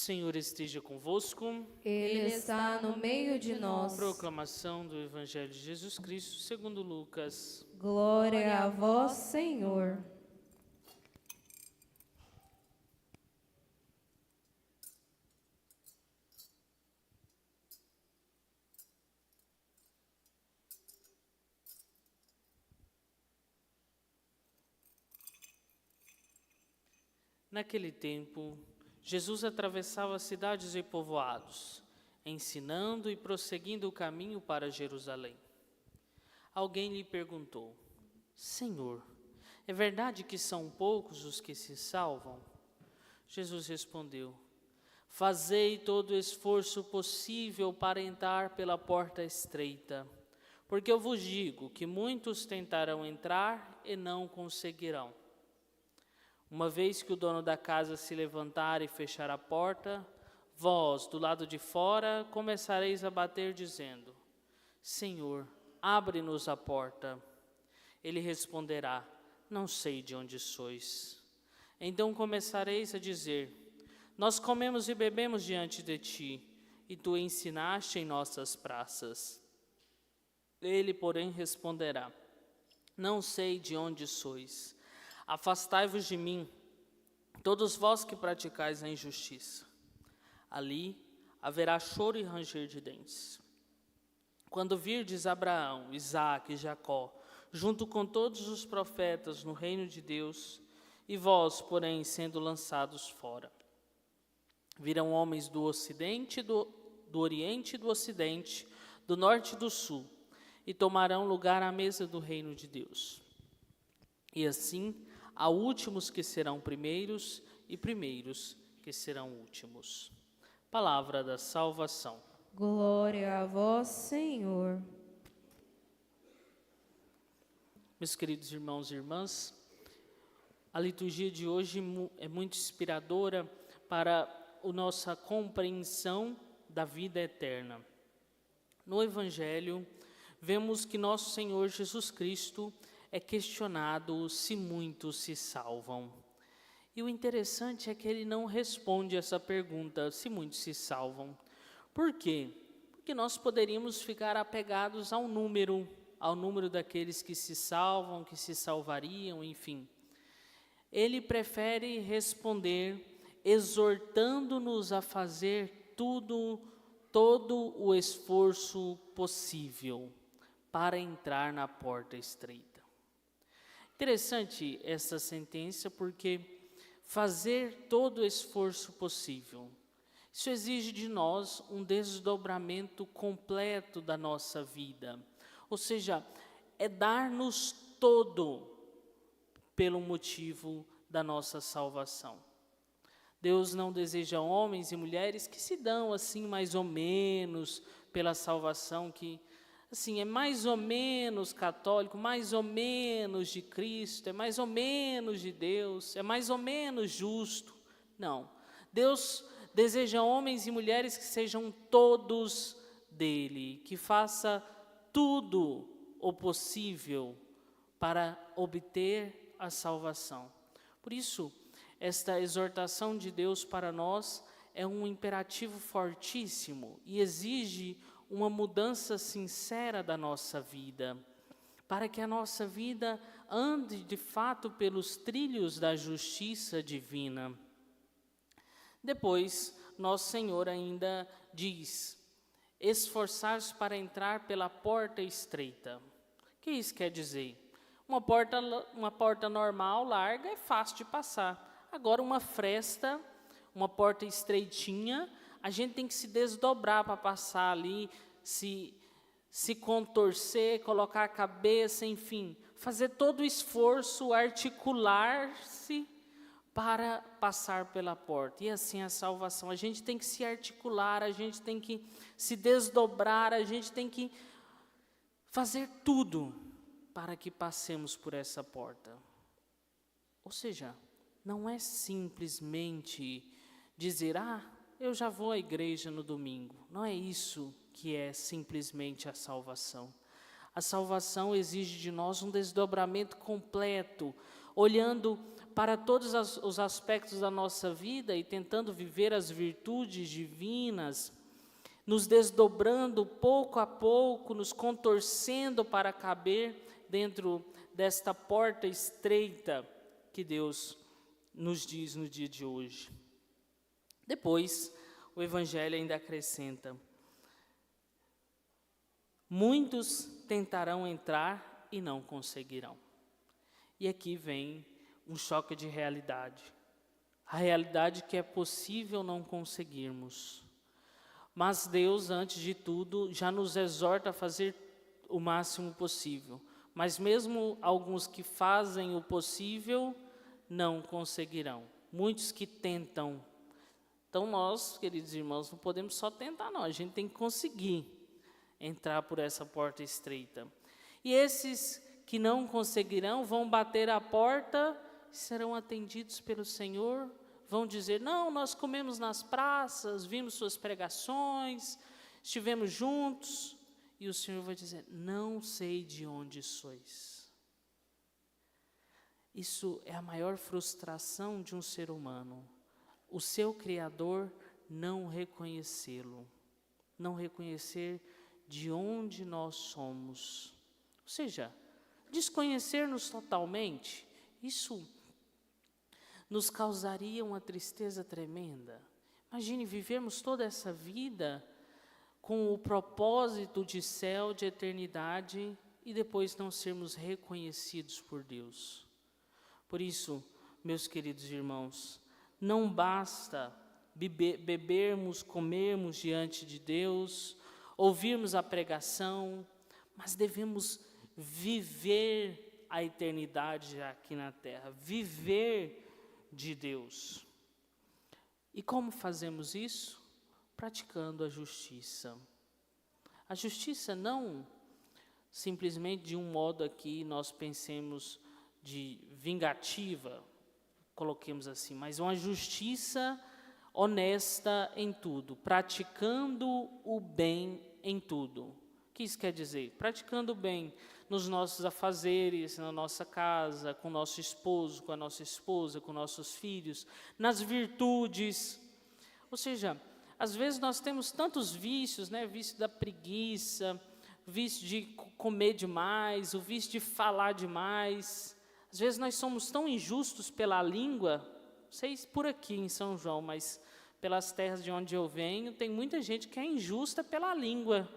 Senhor esteja convosco. Ele está no meio de nós. Proclamação do Evangelho de Jesus Cristo segundo Lucas. Glória a vós, Senhor. Naquele tempo, Jesus atravessava cidades e povoados, ensinando e prosseguindo o caminho para Jerusalém. Alguém lhe perguntou: Senhor, é verdade que são poucos os que se salvam? Jesus respondeu: Fazei todo o esforço possível para entrar pela porta estreita, porque eu vos digo que muitos tentarão entrar e não conseguirão. Uma vez que o dono da casa se levantar e fechar a porta, vós, do lado de fora, começareis a bater, dizendo: Senhor, abre-nos a porta. Ele responderá: Não sei de onde sois. Então começareis a dizer: Nós comemos e bebemos diante de ti, e tu ensinaste em nossas praças. Ele, porém, responderá: Não sei de onde sois. Afastai-vos de mim, todos vós que praticais a injustiça. Ali haverá choro e ranger de dentes. Quando virdes Abraão, Isaque e Jacó, junto com todos os profetas no reino de Deus, e vós, porém, sendo lançados fora. Virão homens do ocidente, do oriente e do ocidente, do norte e do sul, e tomarão lugar à mesa do reino de Deus. E assim, há últimos que serão primeiros, e primeiros que serão últimos. Palavra da salvação. Glória a vós, Senhor. Meus queridos irmãos e irmãs, a liturgia de hoje é muito inspiradora para a nossa compreensão da vida eterna. No Evangelho, vemos que nosso Senhor Jesus Cristo é questionado se muitos se salvam. E o interessante é que ele não responde essa pergunta, se muitos se salvam. Por quê? Porque nós poderíamos ficar apegados ao número daqueles que se salvam, que se salvariam, enfim. Ele prefere responder exortando-nos a fazer todo o esforço possível para entrar na porta estreita. Interessante essa sentença porque fazer todo o esforço possível, isso exige de nós um desdobramento completo da nossa vida. Ou seja, é dar-nos todo pelo motivo da nossa salvação. Deus não deseja homens e mulheres que se dão assim mais ou menos pela salvação, que assim, é mais ou menos católico, mais ou menos de Cristo, é mais ou menos de Deus, é mais ou menos justo. Não. Deus deseja homens e mulheres que sejam todos dele, que faça tudo o possível para obter a salvação. Por isso, esta exortação de Deus para nós é um imperativo fortíssimo e exige uma mudança sincera da nossa vida, para que a nossa vida ande de fato pelos trilhos da justiça divina. Depois, nosso Senhor ainda diz: esforçar-se para entrar pela porta estreita. O que isso quer dizer? Uma porta normal, larga, é fácil de passar. Agora, uma fresta, uma porta estreitinha, a gente tem que se desdobrar para passar ali, se contorcer, colocar a cabeça, enfim, fazer todo o esforço, articular-se para passar pela porta. E assim a salvação, a gente tem que se articular, a gente tem que se desdobrar, a gente tem que fazer tudo para que passemos por essa porta. Ou seja, não é simplesmente dizer: eu já vou à igreja no domingo. Não é isso que é simplesmente a salvação. A salvação exige de nós um desdobramento completo, olhando para todos os aspectos da nossa vida e tentando viver as virtudes divinas, nos desdobrando pouco a pouco, nos contorcendo para caber dentro desta porta estreita que Deus nos diz no dia de hoje. Depois, o Evangelho ainda acrescenta: muitos tentarão entrar e não conseguirão. E aqui vem um choque de realidade. A realidade que é possível não conseguirmos. Mas Deus, antes de tudo, já nos exorta a fazer o máximo possível. Mas mesmo alguns que fazem o possível, não conseguirão. Muitos que tentam. Então nós, queridos irmãos, não podemos só tentar não, a gente tem que conseguir entrar por essa porta estreita. E esses que não conseguirão vão bater a porta, serão atendidos pelo Senhor, vão dizer: não, nós comemos nas praças, vimos suas pregações, estivemos juntos. E o Senhor vai dizer: não sei de onde sois. Isso é a maior frustração de um ser humano. O seu Criador não reconhecê-lo, não reconhecer de onde nós somos. Ou seja, desconhecer-nos totalmente, isso nos causaria uma tristeza tremenda. Imagine vivermos toda essa vida com o propósito de céu, de eternidade, e depois não sermos reconhecidos por Deus. Por isso, meus queridos irmãos, não basta bebermos, comermos diante de Deus, ouvirmos a pregação, mas devemos viver a eternidade aqui na terra, viver de Deus. E como fazemos isso? Praticando a justiça. A justiça não simplesmente de um modo aqui nós pensemos de vingativa, coloquemos assim, mas uma justiça honesta em tudo, praticando o bem em tudo. O que isso quer dizer? Praticando o bem nos nossos afazeres, na nossa casa, com o nosso esposo, com a nossa esposa, com nossos filhos, nas virtudes. Ou seja, às vezes nós temos tantos vícios, né? Vício da preguiça, vício de comer demais, o vício de falar demais. Às vezes nós somos tão injustos pela língua, não sei se por aqui em São João, mas pelas terras de onde eu venho, tem muita gente que é injusta pela língua.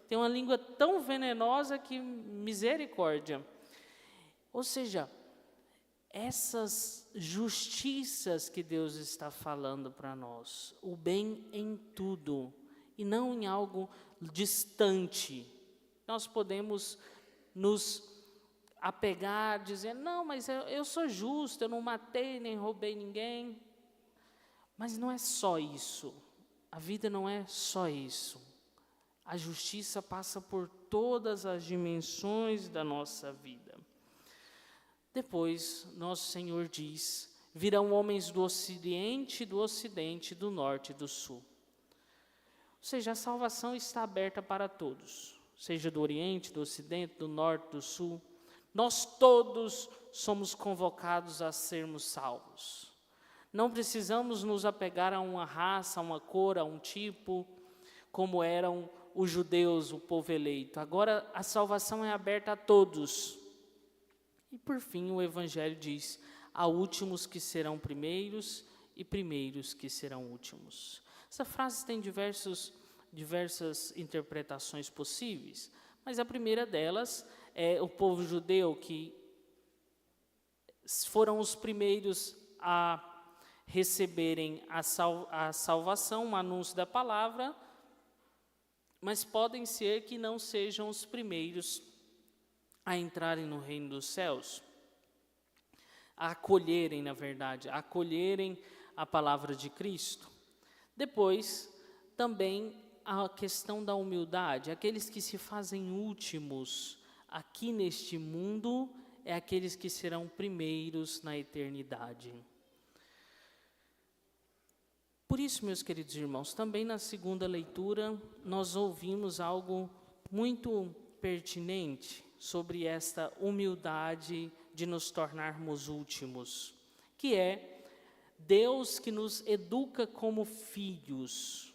Tem uma língua tão venenosa que misericórdia. Ou seja, essas justiças que Deus está falando para nós, o bem em tudo, e não em algo distante. Nós podemos nos apegar, dizer: não, mas eu sou justo, eu não matei nem roubei ninguém. Mas não é só isso, a vida não é só isso. A justiça passa por todas as dimensões da nossa vida. Depois, nosso Senhor diz: virão homens do Ocidente, do Norte e do Sul. Ou seja, a salvação está aberta para todos, seja do Oriente, do Ocidente, do Norte, do Sul. Nós todos somos convocados a sermos salvos. Não precisamos nos apegar a uma raça, a uma cor, a um tipo, como eram os judeus, o povo eleito. Agora a salvação é aberta a todos. E por fim o Evangelho diz: há últimos que serão primeiros e primeiros que serão últimos. Essa frase tem diversas interpretações possíveis, mas a primeira delas é o povo judeu, que foram os primeiros a receberem a salvação, o anúncio da palavra, mas podem ser que não sejam os primeiros a entrarem no reino dos céus, a acolherem, na verdade, a acolherem a palavra de Cristo. Depois, também a questão da humildade, aqueles que se fazem últimos aqui neste mundo, é aqueles que serão primeiros na eternidade. Por isso, meus queridos irmãos, também na segunda leitura, nós ouvimos algo muito pertinente. sobre esta humildade de nos tornarmos últimos, que é Deus que nos educa como filhos.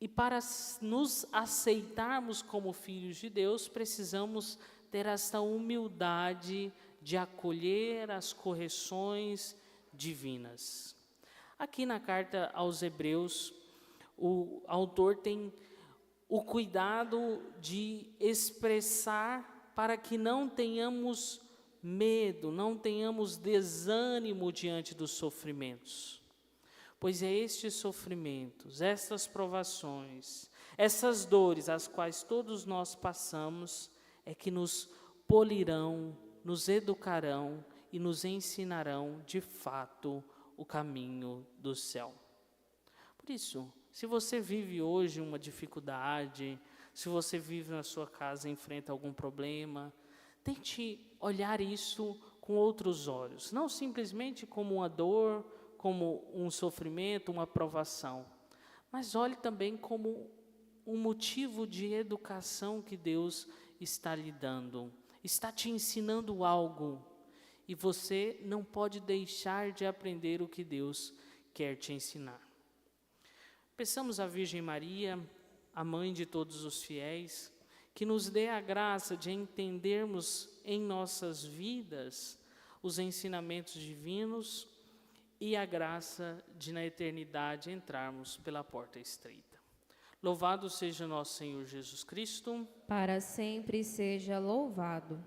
E para nos aceitarmos como filhos de Deus, precisamos ter esta humildade de acolher as correções divinas. Aqui na carta aos Hebreus, o autor tem o cuidado de expressar para que não tenhamos medo, não tenhamos desânimo diante dos sofrimentos. Pois é estes sofrimentos, estas provações, essas dores as quais todos nós passamos, é que nos polirão, nos educarão e nos ensinarão de fato o caminho do céu. Por isso, se você vive hoje uma dificuldade, se você vive na sua casa e enfrenta algum problema, tente olhar isso com outros olhos, não simplesmente como uma dor, como um sofrimento, uma provação, mas olhe também como um motivo de educação que Deus está lhe dando, está te ensinando algo, e você não pode deixar de aprender o que Deus quer te ensinar. Peçamos à Virgem Maria, a mãe de todos os fiéis, que nos dê a graça de entendermos em nossas vidas os ensinamentos divinos e a graça de na eternidade entrarmos pela porta estreita. Louvado seja nosso Senhor Jesus Cristo. Para sempre seja louvado.